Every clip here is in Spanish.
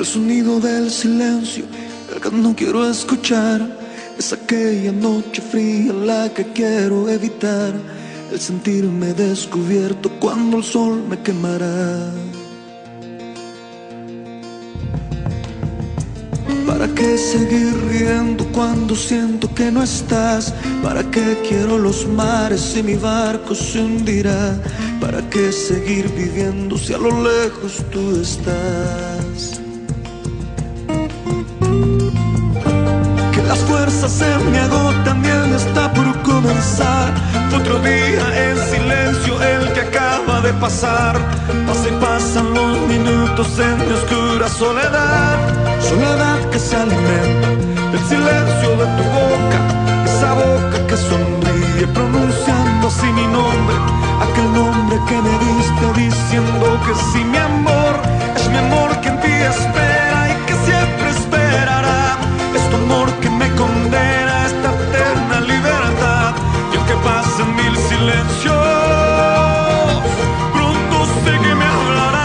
El sonido del silencio, el que no quiero escuchar, es aquella noche fría la que quiero evitar. El sentirme descubierto cuando el sol me quemará. ¿Para qué seguir riendo cuando siento que no estás? ¿Para qué quiero los mares si mi barco se hundirá? ¿Para qué seguir viviendo si a lo lejos tú estás? Que las fuerzas se me agotan y el día está por comenzar. Fue otro día en silencio el que acaba de pasar. Pasa y pasan los minutos en mi oscura soledad. Soledad que se alimenta del silencio de tu boca, esa boca que sonríe pronunciando así mi nombre, aquel nombre que me diste diciendo que sí, mi amor, es mi amor que en ti espera y que siempre esperará. Es tu amor que me condena a esta eterna libertad. Y aunque pasen mil silencios, pronto sé que me hablará.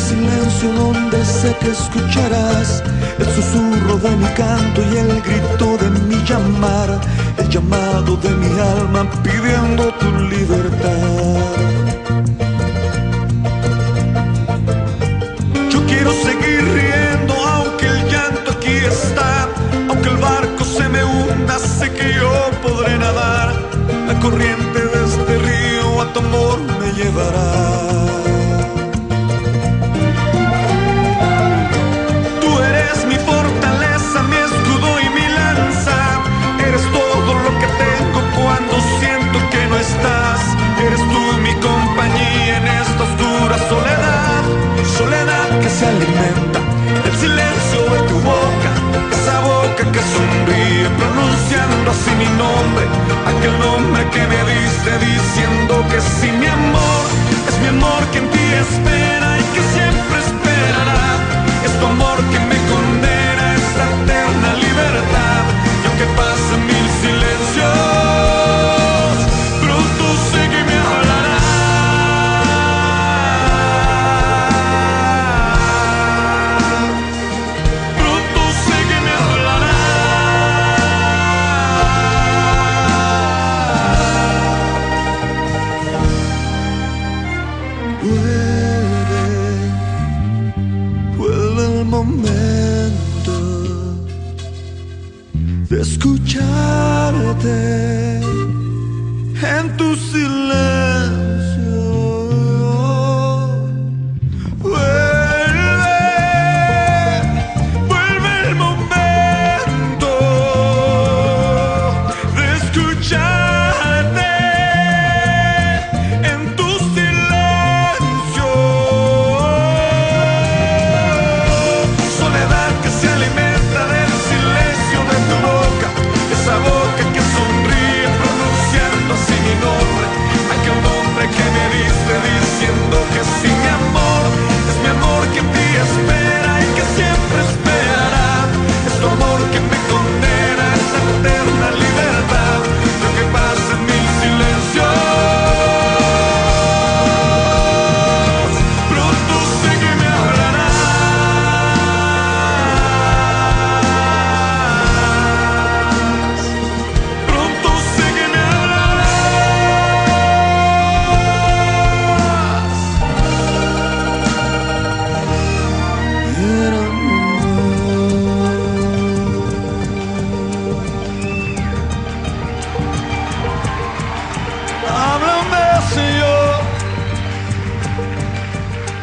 Silencio donde sé que escucharás el susurro de mi canto y el grito de mi llamar, el llamado de mi alma pidiendo tu libertad. Yo quiero seguir riendo aunque el llanto aquí está, aunque el barco se me hunda, sé que yo podré nadar. La corriente de este río a tu amor me llevará. Eres tú mi compañía en esta oscura soledad. Soledad que se alimenta del silencio de tu boca, esa boca que sonríe pronunciando así mi nombre, aquel nombre que me diste diciendo que sí, mi amor, es mi amor que en ti espera y que siempre esperará. Es tu amor que me condena a esta eterna libertad. Y aunque pasen mil silencios, de escucharte en tu silencio. Vuelve el momento de escucharte en tu silencio. Soledad que se alimenta del silencio de tu boca, esa boca que sonríe pronunciando así mi nombre, aquel nombre que me diste diciendo que sí, mi amor, es mi amor que en ti espera y que siempre esperará. Es tu amor que me condena a esa eterna libertad. Lo que pasa en mil silencios, pronto sé que me hablarás.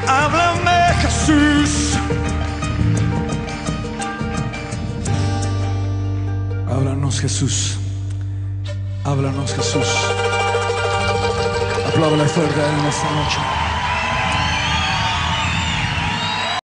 Háblame, Jesús. Háblanos, Jesús. Háblanos, Jesús. A Apláudale fuerte a él en esta noche.